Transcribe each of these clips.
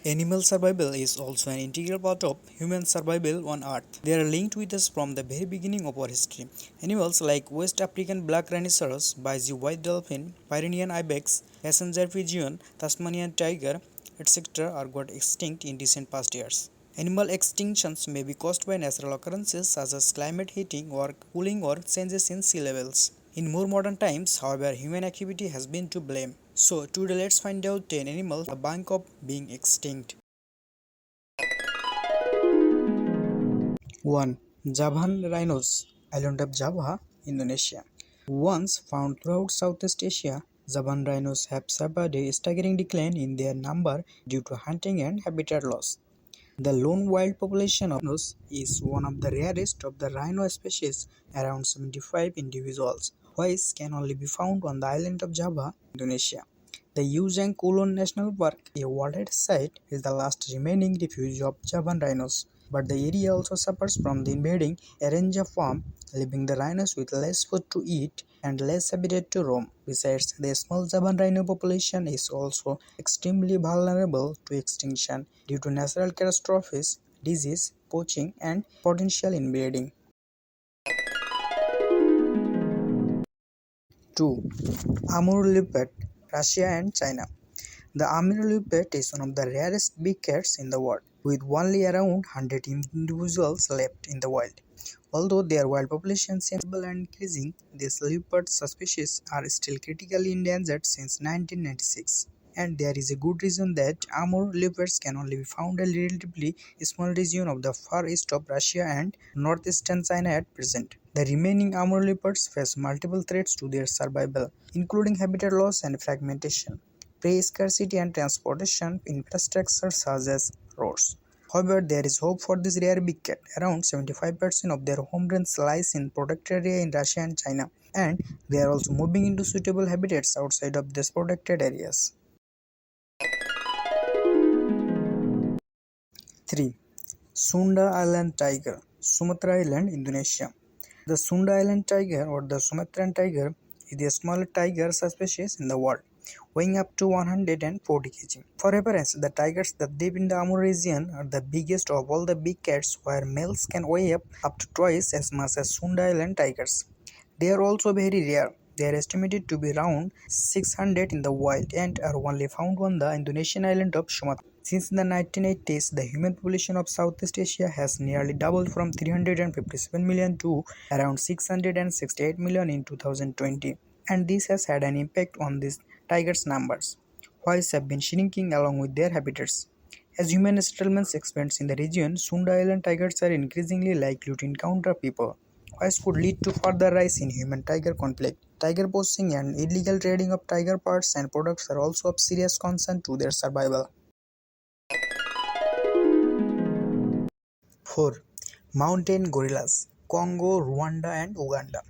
Animal survival is also an integral part of human survival on Earth. They are linked with us from the very beginning of our history. Animals like West African black rhiniceros, Baiji white dolphin, Pyrenean Ibex, passenger Pegion, Tasmanian tiger, etc. are got extinct in recent past years. Animal extinctions may be caused by natural occurrences such as climate heating or cooling or changes in sea levels. In more modern times, however, human activity has been to blame. So today let's find out 10 animals on the brink of being extinct. 1. Javan rhinos, island of Java, Indonesia. Once found throughout Southeast Asia, Javan rhinos have suffered a staggering decline in their number due to hunting and habitat loss. The lone wild population of rhinos is one of the rarest of the rhino species, around 75 individuals, which can only be found on the island of Java, Indonesia. The Ujang Kulon National Park, a World Heritage Site, is the last remaining refuge of Javan rhinos, but the area also suffers from the invading Eranja farm, leaving the rhinos with less food to eat and less habitat to roam. Besides, the small Javan rhino population is also extremely vulnerable to extinction due to natural catastrophes, disease, poaching, and potential inbreeding. 2. Amur leopard, Russia and China. The Amur leopard is one of the rarest big cats in the world, with only around 100 individuals left in the wild. Although their wild population seems stable and increasing, these leopard species are still critically endangered since 1996. And there is a good reason that Amur leopards can only be found in a relatively small region of the far east of Russia and northeastern China at present. The remaining Amur leopards face multiple threats to their survival, including habitat loss and fragmentation, prey scarcity and transportation infrastructure such as roads. However, there is hope for this rare big cat. Around 75% of their home range lies in protected area in Russia and China, and they are also moving into suitable habitats outside of these protected areas. 3. Sunda Island Tiger, Sumatra Island, Indonesia. The Sunda Island tiger or the Sumatran tiger is the smallest tiger species in the world, weighing up to 140 kg. For reference, the tigers that live in the Amur region are the biggest of all the big cats, where males can weigh up to twice as much as Sunda Island tigers. They are also very rare. They are estimated to be around 600 in the wild and are only found on the Indonesian island of Sumatra. Since the 1980s, the human population of Southeast Asia has nearly doubled from 357 million to around 668 million in 2020, and this has had an impact on these tigers' numbers, which have been shrinking along with their habitats. As human settlements expand in the region, Sunda Island tigers are increasingly likely to encounter people, which could lead to further rise in human-tiger conflict. Tiger poaching and illegal trading of tiger parts and products are also of serious concern to their survival. 4. Mountain gorillas, Congo, Rwanda and Uganda.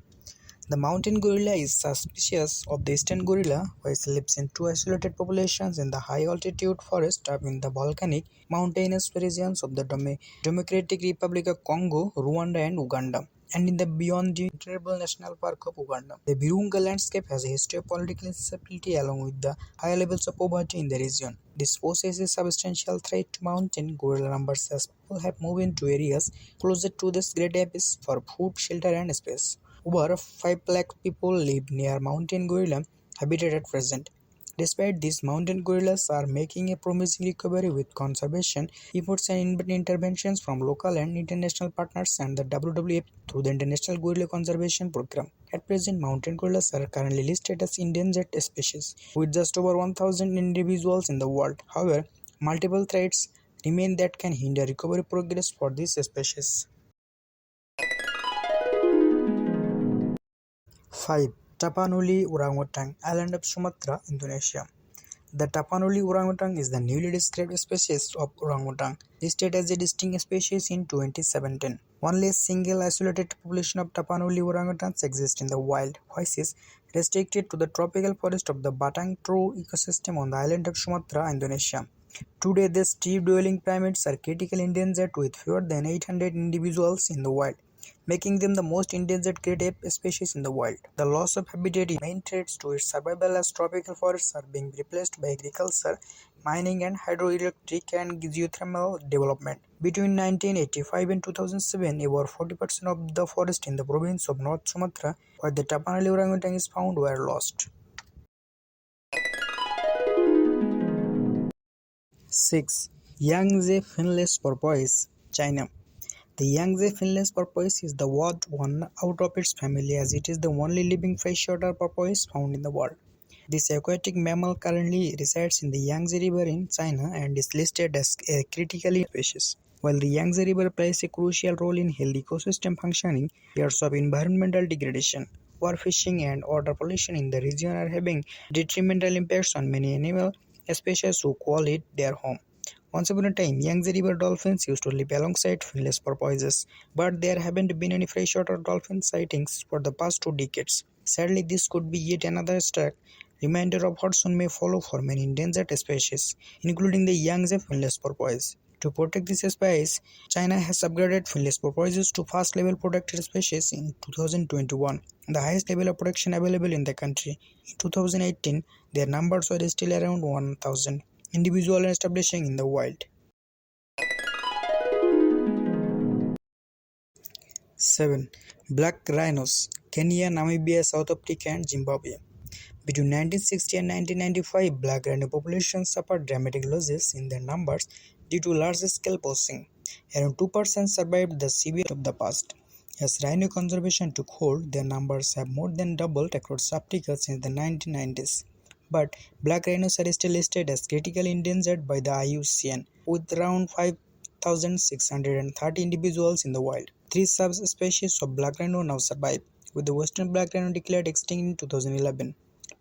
The mountain gorilla is a species of the eastern gorilla which lives in two isolated populations in the high-altitude forest up in the volcanic mountainous regions of the Democratic Republic of Congo, Rwanda and Uganda, and in the beyond the Terrible National Park of Uganda. The Virunga landscape has a history of political instability along with the high levels of poverty in the region. This poses a substantial threat to mountain gorilla numbers as people have moved into areas closer to this great abyss for food, shelter and space. Over 5 lakh people live near mountain gorilla habitat at present. Despite this, mountain gorillas are making a promising recovery with conservation efforts and interventions from local and international partners and the WWF through the International Gorilla Conservation Program. At present, mountain gorillas are currently listed as endangered species, with just over 1,000 individuals in the world. However, multiple threats remain that can hinder recovery progress for this species. 5. Tapanuli orangutan, island of Sumatra, Indonesia. The Tapanuli orangutan is the newly described species of orangutan, listed as a distinct species in 2017. Only a single isolated population of Tapanuli orangutans exists in the wild, which is restricted to the tropical forest of the Batang Toru ecosystem on the island of Sumatra, Indonesia. Today, these tree-dwelling primates are critically endangered with fewer than 800 individuals in the wild, making them the most endangered great ape species in the world. The loss of habitat is main threat to its survival as tropical forests are being replaced by agriculture, mining and hydroelectric and geothermal development. Between 1985 and 2007, over 40% of the forest in the province of North Sumatra, where the Tapanuli orangutan is found, were lost. 6. Yangtze finless porpoise, China. The Yangtze finless porpoise is the odd one out of its family, as it is the only living freshwater porpoise found in the world. This aquatic mammal currently resides in the Yangtze River in China and is listed as a critically endangered species. While the Yangtze River plays a crucial role in healthy ecosystem functioning, years of environmental degradation, overfishing and water pollution in the region are having detrimental impacts on many animal species who call it their home. Once upon a time, Yangtze River dolphins used to live alongside finless porpoises, but there haven't been any freshwater dolphin sightings for the past 2 decades. Sadly, this could be yet another stark reminder of what soon may follow for many endangered species, including the Yangtze finless porpoise. To protect this species, China has upgraded finless porpoises to first level protected species in 2021, the highest level of protection available in the country. In 2018, their numbers were still around 1,000 individuals establishing in the wild. 7. Black rhinos, Kenya, Namibia, South Africa and Zimbabwe. Between 1960 and 1995, black rhino populations suffered dramatic losses in their numbers due to large-scale poaching. Around 2% survived the severe of the past. As rhino conservation took hold, their numbers have more than doubled across Africa since the 1990s. But black rhinos are still listed as critically endangered by the IUCN, with around 5,630 individuals in the wild. Three subspecies of black rhino now survive, with the western black rhino declared extinct in 2011.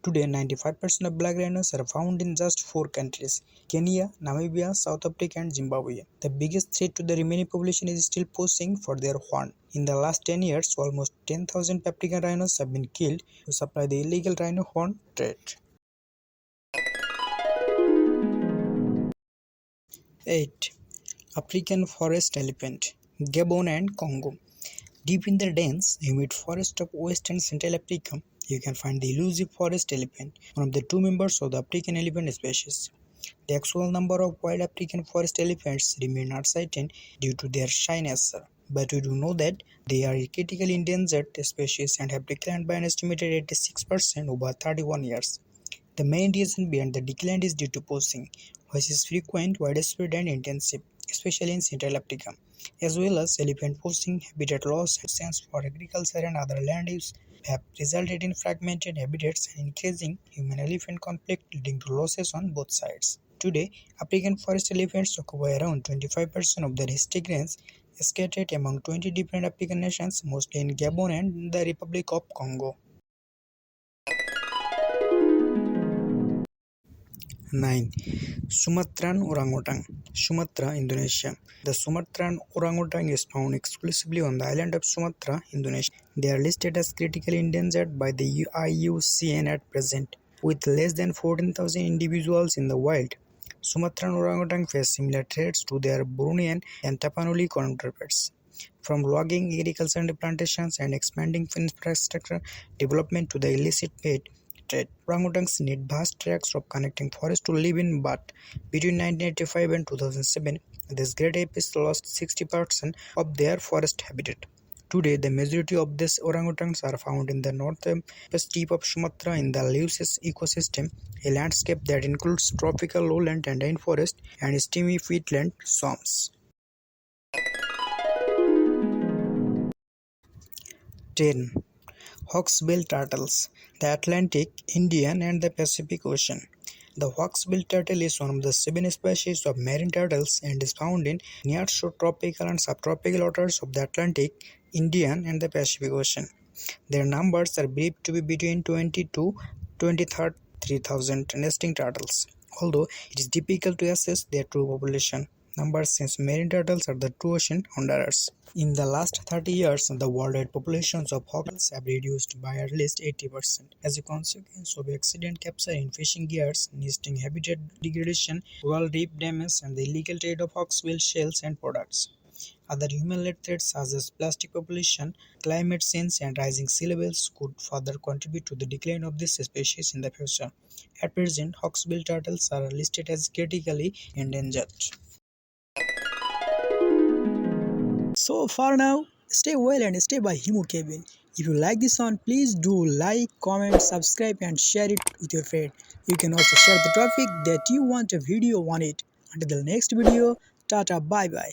Today, 95% of black rhinos are found in just 4 countries: Kenya, Namibia, South Africa and Zimbabwe. The biggest threat to the remaining population is still poaching for their horn. In the last 10 years, almost 10,000 African rhinos have been killed to supply the illegal rhino horn trade. 8. African forest elephant, Gabon and Congo. Deep in the dense, humid forest of West and Central Africa, you can find the elusive forest elephant, one of the two members of the African elephant species. The actual number of wild African forest elephants remain uncertain due to their shy nature, but we do know that they are a critically endangered species and have declined by an estimated 86% over 31 years. The main reason behind the decline is due to poaching, which is frequent, widespread and intensive, especially in Central Africa, as well as elephant poaching, habitat loss, and sense for agriculture and other land use have resulted in fragmented habitats and increasing human-elephant conflict, leading to losses on both sides. Today, African forest elephants occupy around 25% of the nesting range, scattered among 20 different African nations, mostly in Gabon and the Republic of Congo. 9. Sumatran orangutan, Sumatra, Indonesia. The Sumatran orangutan is found exclusively on the island of Sumatra, Indonesia. They are listed as critically endangered by the IUCN at present, with less than 14,000 individuals in the wild. Sumatran orangutan face similar threats to their Bruneian and Tapanuli counterparts. From logging, agriculture and plantations, and expanding infrastructure development to the illicit pet trade, orangutans need vast tracts of connecting forests to live in, but between 1985 and 2007, this great apes lost 60% of their forest habitat. Today, the majority of these orangutans are found in the northwest tip of Sumatra in the Leucis ecosystem, a landscape that includes tropical lowland and rainforest and steamy wetland swamps. 10. Hawksbill turtles, the Atlantic, Indian and the Pacific Ocean. The hawksbill turtle is one of the 7 species of marine turtles and is found in nearshore tropical and subtropical waters of the Atlantic, Indian and the Pacific Ocean. Their numbers are believed to be between 20 to 23,000 nesting turtles, although it is difficult to assess their true population numbers since marine turtles are the true ocean wanderers. In the last 30 years, the worldwide populations of hawksbills have reduced by at least 80% as a consequence of accident capture in fishing gears, nesting habitat degradation, coral reef damage, and the illegal trade of hawksbill shells and products. Other human-led threats such as plastic population, climate change, and rising sea levels could further contribute to the decline of this species in the future. At present, hawksbill turtles are listed as critically endangered. So for now, stay well and stay by Himu Cabin. If you like this one, please do like, comment, subscribe and share it with your friend. You can also share the topic that you want a video on it. Until the next video, tata bye bye.